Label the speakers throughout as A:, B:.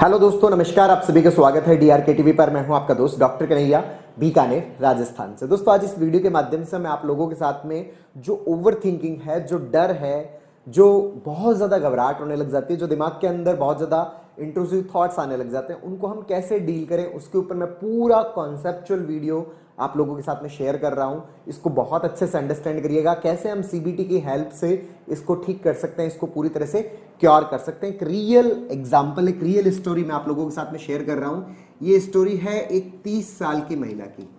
A: Hello दोस्तों, नमस्कार। आप सभी का स्वागत है डीआरके टीवी पर। मैं हूं आपका दोस्त डॉक्टर कन्हैया, बीकानेर, राजस्थान से। दोस्तों, आज इस वीडियो के माध्यम से मैं आप लोगों के साथ में जो ओवर थिंकिंग है, जो डर है, जो बहुत ज़्यादा घबराहट होने लग जाती है, जो दिमाग के अंदर बहुत ज़्यादा इंट्रूसिव थॉट्स आने लग जाते हैं, उनको हम कैसे डील करें, उसके ऊपर मैं पूरा कॉन्सेप्चुअल वीडियो आप लोगों के साथ में शेयर कर रहा हूं। इसको बहुत अच्छे से अंडरस्टैंड करिएगा, कैसे हम सीबीटी की हेल्प से इसको ठीक कर सकते हैं, इसको पूरी तरह से क्योर कर सकते हैं। एक रियल एग्जांपल, एक रियल स्टोरी मैं आप लोगों के साथ में शेयर कर रहा हूं। ये स्टोरी है एक 30 साल की महिला की।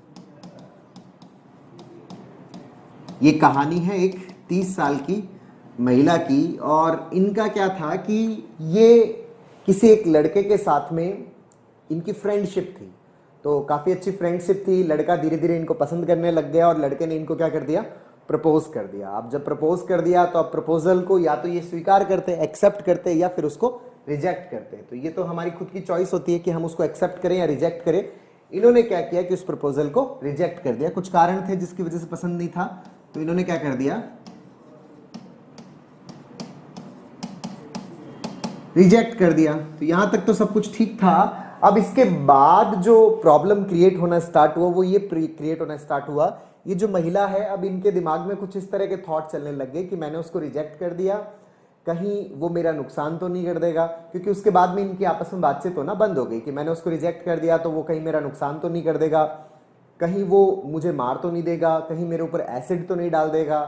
A: ये कहानी है एक 30 साल की महिला की, और इनका क्या था कि ये किसी एक लड़के के साथ में इनकी फ्रेंडशिप थी। तो काफ़ी अच्छी फ्रेंडशिप थी। लड़का धीरे धीरे इनको पसंद करने लग गया और लड़के ने इनको क्या कर दिया, प्रपोज कर दिया। अब जब प्रपोज कर दिया तो अब प्रपोजल को या तो ये स्वीकार करते, एक्सेप्ट करते, या फिर उसको रिजेक्ट करते। तो ये तो हमारी खुद की चॉइस होती है कि हम उसको एक्सेप्ट करें या रिजेक्ट करें। इन्होंने क्या किया कि उस प्रपोजल को रिजेक्ट कर दिया। कुछ कारण थे जिसकी वजह से पसंद नहीं था, तो इन्होंने क्या कर दिया, रिजेक्ट कर दिया। तो यहां तक तो सब कुछ ठीक था। अब इसके बाद जो प्रॉब्लम क्रिएट होना स्टार्ट हुआ वो ये क्रिएट होना स्टार्ट हुआ, ये जो महिला है, अब इनके दिमाग में कुछ इस तरह के थॉट चलने लग गए कि मैंने उसको रिजेक्ट कर दिया, कहीं वो मेरा नुकसान तो नहीं कर देगा। क्योंकि उसके बाद में इनकी आपस में बातचीत होना बंद हो गई कि मैंने उसको रिजेक्ट कर दिया तो वो कहीं मेरा नुकसान तो नहीं कर देगा, कहीं वो मुझे मार तो नहीं देगा, कहीं मेरे ऊपर एसिड तो नहीं डाल देगा,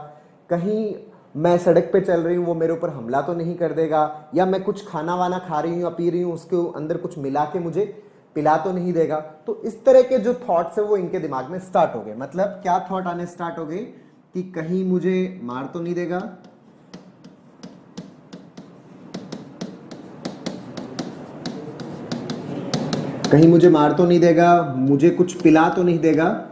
A: कहीं मैं सड़क पे चल रही हूँ वो मेरे ऊपर हमला तो नहीं कर देगा, या मैं कुछ खाना वाना खा रही हूँ या पी रही हूँ उसके अंदर कुछ मिला के मुझे पिला तो नहीं देगा। तो इस तरह के जो थॉट्स है वो इनके दिमाग में स्टार्ट हो गए। मतलब क्या थॉट आने स्टार्ट हो गए कि कहीं मुझे मार तो नहीं देगा, कहीं मुझे मार तो नहीं देगा, मुझे कुछ पिला तो नहीं देगा,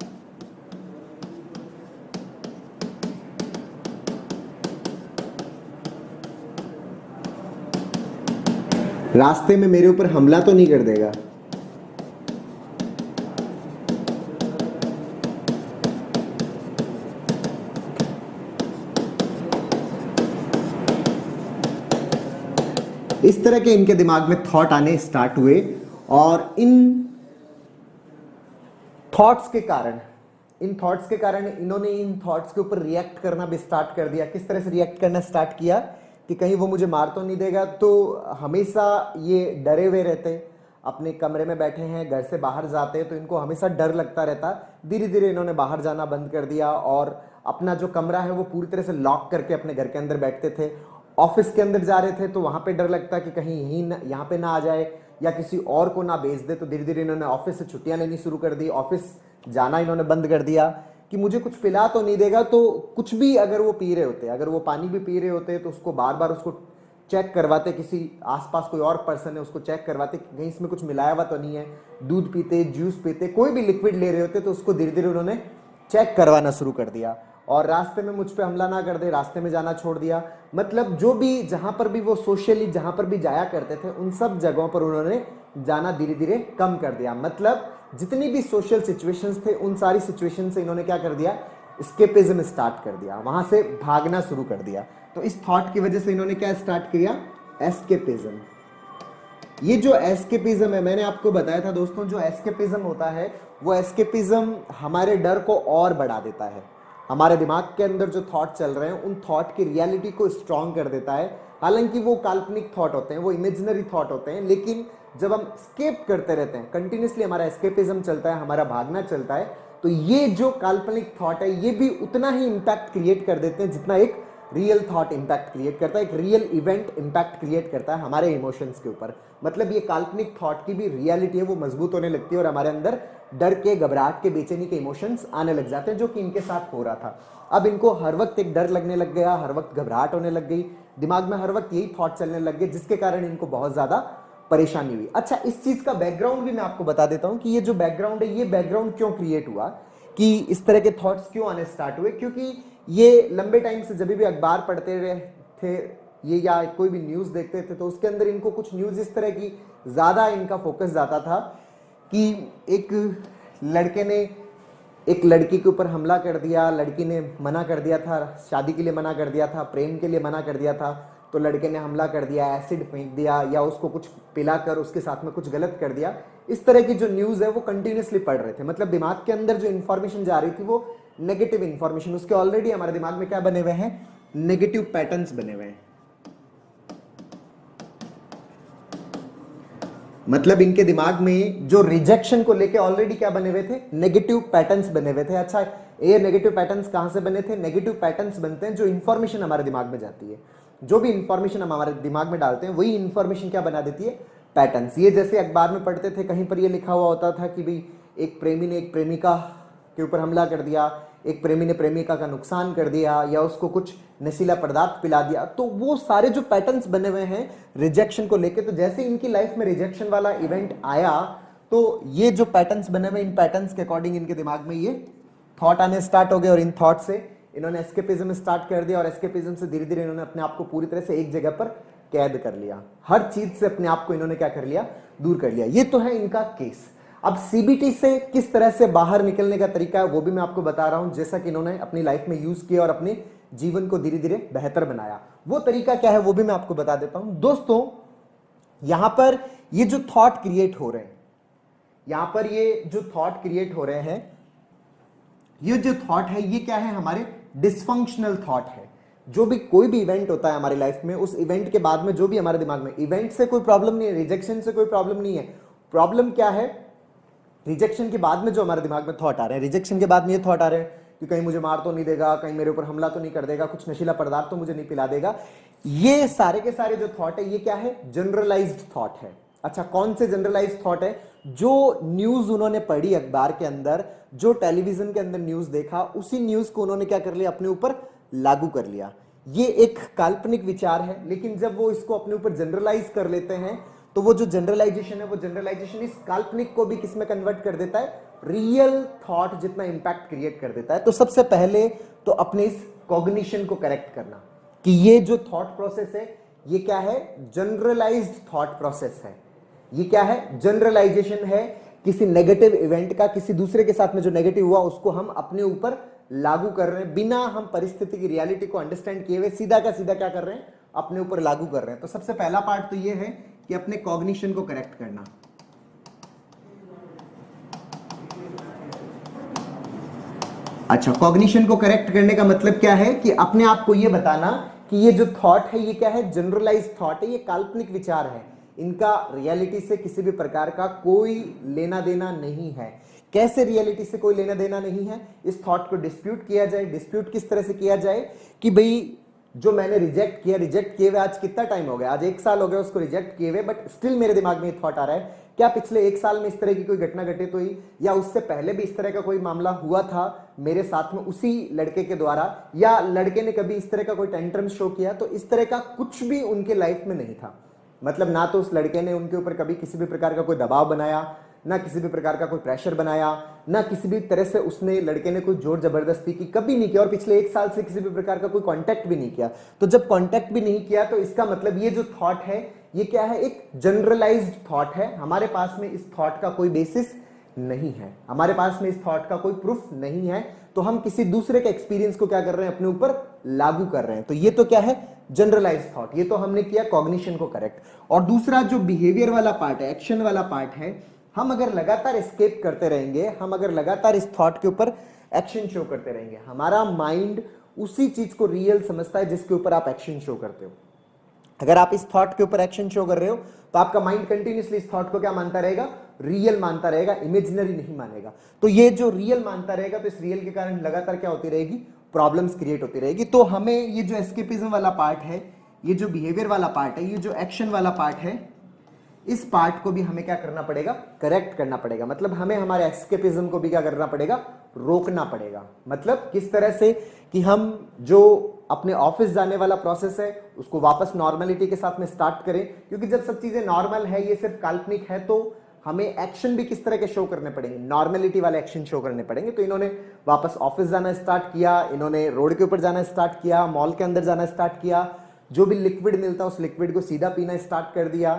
A: रास्ते में मेरे ऊपर हमला तो नहीं कर देगा। इस तरह के इनके दिमाग में थॉट आने स्टार्ट हुए, और इन थॉट्स के कारण इन्होंने इन थॉट्स के ऊपर रिएक्ट करना भी स्टार्ट कर दिया। किस तरह से रिएक्ट करना स्टार्ट किया कि कहीं वो मुझे मार तो नहीं देगा। तो हमेशा ये डरे हुए रहते, अपने कमरे में बैठे हैं, घर से बाहर जाते हैं तो इनको हमेशा डर लगता रहता। धीरे धीरे इन्होंने बाहर जाना बंद कर दिया और अपना जो कमरा है वो पूरी तरह से लॉक करके अपने घर के अंदर बैठते थे। ऑफिस के अंदर जा रहे थे तो वहां पे डर लगता कि कहीं यहाँ पे ना आ जाए या किसी और को ना भेज दे। तो धीरे धीरे इन्होंने ऑफिस से छुट्टियां लेनी शुरू कर दी, ऑफिस जाना इन्होंने बंद कर दिया कि मुझे कुछ पिला तो नहीं देगा। तो कुछ भी अगर वो पी रहे होते, अगर वो पानी भी पी रहे होते तो उसको बार बार उसको चेक करवाते, किसी आसपास कोई और पर्सन है उसको चेक करवाते कि कहीं इसमें कुछ मिलाया हुआ तो नहीं है। दूध पीते, जूस पीते, कोई भी लिक्विड ले रहे होते तो उसको धीरे धीरे उन्होंने चेक करवाना शुरू कर दिया। और रास्ते में मुझ पे हमला ना कर दे, रास्ते में जाना छोड़ दिया। मतलब जो भी, जहां पर भी वो सोशली जहां पर भी जाया करते थे उन सब जगहों पर उन्होंने जाना धीरे धीरे कम कर दिया। मतलब जितनी भी सोशल सिचुएशंस थे उन सारी सिचुएशन से इन्होंने क्या कर दिया, एस्केपिज्म स्टार्ट कर दिया, वहां से भागना शुरू कर दिया। तो इस थॉट की वजह से इन्होंने क्या स्टार्ट किया, एस्केपिज्म। ये जो एस्केपिज्म है, मैंने आपको बताया था दोस्तों, जो एस्केपिज्म होता है वो एस्केपिज्म हमारे डर को और बढ़ा देता है। हमारे दिमाग के अंदर जो थॉट चल रहे हैं उन थॉट की रियलिटी को स्ट्रॉन्ग कर देता है। हालांकि वो काल्पनिक थॉट होते हैं, वो इमेजिनरी थॉट होते हैं, लेकिन जब हम स्केप करते रहते हैं, कंटिन्यूसली हमारा एस्केपिज्म चलता है, हमारा भागना चलता है, तो ये जो काल्पनिक थॉट है ये भी उतना ही इंपैक्ट क्रिएट कर देते हैं जितना एक रियल थॉट इंपैक्ट क्रिएट करता है, एक रियल इवेंट इंपैक्ट क्रिएट करता है हमारे इमोशंस के ऊपर। मतलब ये काल्पनिक थॉट की भी रियलिटी है, वो मजबूत होने लगती है और हमारे अंदर डर के, घबराहट के, बेचैनी के इमोशंस आने लग जाते हैं, जो कि इनके साथ हो रहा था। अब इनको हर वक्त एक डर लगने लग गया, हर वक्त घबराहट होने लग गई, दिमाग में हर वक्त यही थॉट चलने लग गए, जिसके कारण इनको बहुत ज्यादा परेशानी हुई। अच्छा, इस चीज का बैकग्राउंड भी मैं आपको बता देता हूं कि ये जो बैकग्राउंड है, ये बैकग्राउंड क्यों क्रिएट हुआ, कि इस तरह के थॉट्स क्यों आने स्टार्ट हुए। क्योंकि ये लंबे टाइम से जब भी अखबार पढ़ते रहे थे ये, या कोई भी न्यूज़ देखते थे, तो उसके अंदर इनको कुछ न्यूज़ इस तरह की ज़्यादा इनका फोकस जाता था कि एक लड़के ने एक लड़की के ऊपर हमला कर दिया, लड़की ने मना कर दिया था, शादी के लिए मना कर दिया था, प्रेम के लिए मना कर दिया था, तो लड़के ने हमला कर दिया, एसिड फेंक दिया, या उसको कुछ पिलाकर उसके साथ में कुछ गलत कर दिया। इस तरह की जो न्यूज़ है वो कंटिन्यूसली पढ़ रहे थे। मतलब दिमाग के अंदर जो इंफॉर्मेशन जा रही थी वो नेगेटिव इंफॉर्मेशन, उसके ऑलरेडी हमारे दिमाग में क्या बने हुए हैं, नेगेटिव पैटर्न्स बने हुए हैं। मतलब इनके दिमाग में जो रिजेक्शन को लेके ऑलरेडी क्या बने हुए थे, नेगेटिव पैटर्न्स बने हुए थे। अच्छा, ये नेगेटिव पैटर्न्स कहां से बने थे? नेगेटिव पैटर्न्स बनते हैं जो इंफॉर्मेशन हमारे दिमाग में जाती है, जो भी इंफॉर्मेशन हम हमारे दिमाग में डालते हैं वही इंफॉर्मेशन क्या बना देती है, पैटर्न्स। ये जैसे अखबार में पढ़ते थे, कहीं पर ये लिखा हुआ होता था कि भाई एक प्रेमी ने एक प्रेमिका के ऊपर हमला कर दिया, एक प्रेमी ने प्रेमिका का नुकसान कर दिया, या उसको कुछ नशीला पदार्थ पिला दिया। तो वो सारे जो पैटर्न्स बने हुए हैं रिजेक्शन को लेके, तो जैसे इनकी लाइफ में रिजेक्शन वाला इवेंट आया तो ये जो पैटर्न्स बने हुए, इन पैटर्न्स के अकॉर्डिंग इनके दिमाग में ये थॉट आने स्टार्ट हो गए, और इन थॉट से इन्होंने एस्केपिज्म स्टार्ट कर दिया, और एस्केपिज्म से धीरे धीरे इन्होंने अपने आप को पूरी तरह से एक जगह पर कैद कर लिया। हर चीज से अपने आप को इन्होंने क्या कर लिया, दूर कर लिया। ये तो है इनका केस। अब सीबीटी से किस तरह से बाहर निकलने का तरीका है वो भी मैं आपको बता रहा हूं, जैसा कि इन्होंने अपनी लाइफ में यूज किया और अपने जीवन को धीरे धीरे बेहतर बनाया। वो तरीका क्या है वो भी मैं आपको बता देता हूं। दोस्तों, यहां पर ये जो थॉट क्रिएट हो रहे हैं, यहां पर ये जो थॉट क्रिएट हो रहे हैं, ये जो थॉट है ये क्या है, हमारे डिसफंक्शनल थॉट है। जो भी कोई भी इवेंट होता है हमारी लाइफ में, उस इवेंट के बाद में जो भी हमारे दिमाग में, इवेंट से कोई प्रॉब्लम नहीं है, रिजेक्शन से कोई प्रॉब्लम नहीं है। प्रॉब्लम क्या है, रिजेक्शन के बाद में जो हमारे दिमाग में थॉट आ रहे हैं, रिजेक्शन के बाद में ये थॉट आ रहे हैं कि कहीं मुझे मार तो नहीं देगा, कहीं मेरे ऊपर हमला तो नहीं कर देगा, कुछ नशीला पदार्थ तो मुझे नहीं पिला देगा। ये सारे के सारे जो थॉट है ये क्या है, जनरलाइज्ड थॉट है। अच्छा, कौन से जनरलाइज्ड थॉट है? जो न्यूज उन्होंने पढ़ी अखबार के अंदर, जो टेलीविजन के अंदर न्यूज देखा, उसी न्यूज को उन्होंने क्या कर लिया, अपने ऊपर लागू कर लिया। ये एक काल्पनिक विचार है, लेकिन जब वो इसको अपने ऊपर जनरलाइज कर लेते हैं तो वो जो जनरलाइजेशन है, वो जनरलाइजेशन इस काल्पनिक को भी किस में कन्वर्ट कर देता है, रियल थॉट जितना इंपैक्ट क्रिएट कर देता है। तो सबसे पहले तो अपने इस कॉग्निशन को करेक्ट करना कि ये जो थॉट प्रोसेस है ये क्या है, जनरलाइज्ड थॉट प्रोसेस है। ये क्या है, जनरलाइजेशन है किसी नेगेटिव इवेंट का, किसी दूसरे के साथ में जो नेगेटिव हुआ उसको हम अपने ऊपर लागू कर रहे हैं, बिना हम परिस्थिति की रियलिटी को अंडरस्टैंड किए हुए सीधा का सीधा क्या कर रहे हैं, अपने ऊपर लागू कर रहे हैं। तो सबसे पहला पार्ट तो ये है कि अपने कॉग्निशन को करेक्ट करना। अच्छा, कॉग्निशन को करेक्ट करने का मतलब क्या है कि अपने आप को ये बताना कि ये जो थॉट है ये क्या है, जनरलाइज थॉट है, ये काल्पनिक विचार है, इनका रियलिटी से किसी भी प्रकार का कोई लेना देना नहीं है। कैसे रियलिटी से कोई लेना देना नहीं है, इस थॉट को डिस्प्यूट किया जाए। डिस्प्यूट किस तरह से किया जाए कि भाई जो मैंने रिजेक्ट किया, रिजेक्ट किए हुए आज कितना टाइम हो गया, आज 1 साल हो गया उसको रिजेक्ट किए हुए, बट स्टिल मेरे दिमाग में ये थॉट आ रहा है, क्या पिछले 1 साल में इस तरह की कोई घटना घटित हुई, या उससे पहले भी इस तरह का कोई मामला हुआ था मेरे साथ में उसी लड़के के द्वारा, या लड़के ने कभी इस तरह का कोई टेंट्रम शो किया। तो इस तरह का कुछ भी उनके लाइफ में नहीं था। मतलब ना तो उस लड़के ने उनके ऊपर कभी किसी भी प्रकार का कोई दबाव बनाया, ना किसी भी प्रकार का कोई प्रेशर बनाया, ना किसी भी तरह से उसने लड़के ने कोई जोर जबरदस्ती की, कभी नहीं किया, और पिछले 1 साल से किसी भी प्रकार का कोई कांटेक्ट भी नहीं किया। तो जब कांटेक्ट भी नहीं किया तो इसका मतलब ये जो थॉट है ये क्या है, एक जनरलाइज्ड थॉट है। हमारे पास में इस थॉट का कोई बेसिस नहीं है, हमारे पास में इस थॉट का कोई प्रूफ नहीं है, तो हम किसी दूसरे के एक्सपीरियंस को क्या कर रहे हैं, अपने ऊपर लागू कर रहे हैं। तो ये तो क्या है, जनरलाइज थॉट। ये तो हमने किया कॉग्निशन को करेक्ट। और दूसरा जो बिहेवियर वाला पार्ट है, एक्शन वाला पार्ट है, हम अगर लगातार एस्केप करते रहेंगे, हम अगर लगातार इस थॉट के ऊपर एक्शन शो करते रहेंगे, हमारा माइंड उसी चीज को रियल समझता है जिसके ऊपर आप एक्शन शो करते हो। अगर आप इस थॉट के ऊपर एक्शन शो कर रहे हो तो आपका माइंड कंटिन्यूसली इस थॉट को क्या मानता रहेगा, रियल मानता रहेगा, इमेजिनरी नहीं मानेगा। तो ये जो रियल मानता रहेगा, तो इस रियल के कारण लगातार क्या होती रहेगी, प्रॉब्लम्स क्रिएट होती रहेगी। तो हमें ये जो एस्केपिज्म वाला पार्ट है, ये जो बिहेवियर वाला पार्ट है, ये जो एक्शन वाला पार्ट है, इस पार्ट को भी हमें क्या करना पड़ेगा, करेक्ट करना पड़ेगा। मतलब हमें हमारे एस्केपिज्म को भी क्या करना पड़ेगा, रोकना पड़ेगा। मतलब किस तरह से कि हम जो अपने ऑफिस जाने वाला प्रोसेस है उसको वापस नॉर्मलिटी के साथ में स्टार्ट करें, क्योंकि जब सब चीजें नॉर्मल है, ये सिर्फ काल्पनिक है, तो हमें एक्शन भी किस तरह के शो करने पड़ेंगे, नॉर्मलिटी वाले एक्शन शो करने पड़ेंगे। तो इन्होंने वापस ऑफिस जाना स्टार्ट किया, इन्होंने रोड के ऊपर जाना स्टार्ट किया, मॉल के अंदर जाना स्टार्ट किया, जो भी लिक्विड मिलता उस लिक्विड को सीधा पीना स्टार्ट कर दिया।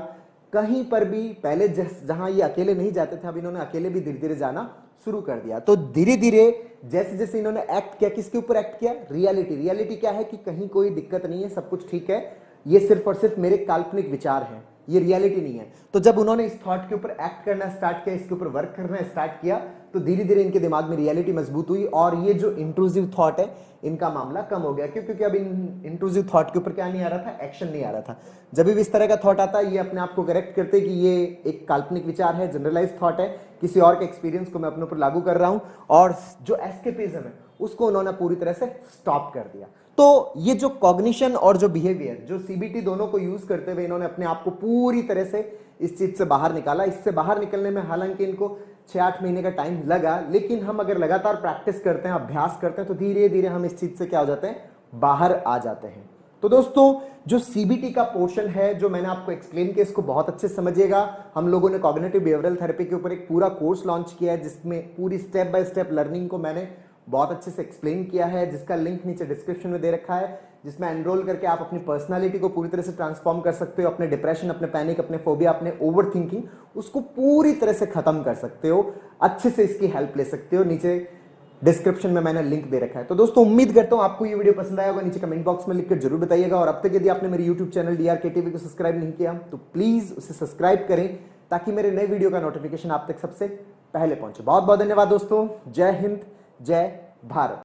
A: कहीं पर भी पहले जहां ये अकेले नहीं जाते थे, अब इन्होंने अकेले भी धीरे धीरे जाना शुरू कर दिया। तो धीरे धीरे जैसे जैसे इन्होंने एक्ट किया, किसके ऊपर एक्ट किया, रियलिटी। रियलिटी क्या है कि कहीं कोई दिक्कत नहीं है, सब कुछ ठीक है, ये सिर्फ और सिर्फ मेरे काल्पनिक विचार हैं, ये रियलिटी नहीं है। तो जब उन्होंने इस थॉट के ऊपर एक्ट करना स्टार्ट किया, इसके ऊपर वर्क करना स्टार्ट किया, तो धीरे धीरे इनके दिमाग में रियलिटी मजबूत हुई और ये जो इंट्रूसिव थॉट है इनका मामला कम हो गया। क्यों? क्योंकि अब इन इंट्रूसिव थॉट के ऊपर क्या नहीं आ रहा था, एक्शन नहीं आ रहा था। जब भी इस तरह का थॉट आता है, ये अपने आप को करेक्ट करते कि ये एक काल्पनिक विचार है, जनरलाइज थॉट है, किसी और के एक्सपीरियंस को मैं अपने ऊपर लागू कर रहा हूं, और जो एस्केपिज्म है उसको उन्होंने पूरी तरह से स्टॉप कर दिया। तो ये जो कॉग्निशन और जो बिहेवियर, जो सीबीटी दोनों को यूज करते हुए इन्होंने अपने आप को पूरी तरह से इस चीज से बाहर निकाला। इससे बाहर निकलने में हालांकि इनको 6-8 महीने का टाइम लगा, लेकिन हम अगर लगातार प्रैक्टिस करते हैं, अभ्यास करते हैं, तो धीरे धीरे हम इस चीज से क्या हो जाते हैं, बाहर आ जाते हैं। तो दोस्तों, जो सीबीटी का पोर्शन है जो मैंने आपको एक्सप्लेन किया, इसको बहुत अच्छे से समझिएगा। हम लोगों ने कॉग्निटिव बिहेवियरल थेरेपी के ऊपर एक पूरा कोर्स लॉन्च किया है, जिसमें पूरी स्टेप बाय स्टेप लर्निंग को मैंने बहुत अच्छे से एक्सप्लेन किया है, जिसका लिंक नीचे डिस्क्रिप्शन में दे रखा है, जिसमें एनरोल करके आप अपनी पर्सनालिटी को पूरी तरह से ट्रांसफॉर्म कर सकते हो। अपने डिप्रेशन, अपने पैनिक, अपने फोबिया, अपने ओवर थिंकिंग, उसको पूरी तरह से खत्म कर सकते हो। अच्छे से इसकी हेल्प ले सकते हो। नीचे डिस्क्रिप्शन में मैंने लिंक दे रखा है। तो दोस्तों, उम्मीद करता हूं आपको ये वीडियो पसंद आया होगा। नीचे कमेंट बॉक्स में लिखकर जरूर बताइएगा। और अब तक यदि आपने मेरे यूट्यूब चैनल DRK TV को सब्सक्राइब नहीं किया तो प्लीज उसे सब्सक्राइब करें, ताकि मेरे नए वीडियो का नोटिफिकेशन आप तक सबसे पहले पहुंचे। बहुत बहुत धन्यवाद दोस्तों। जय हिंद, जय भारत।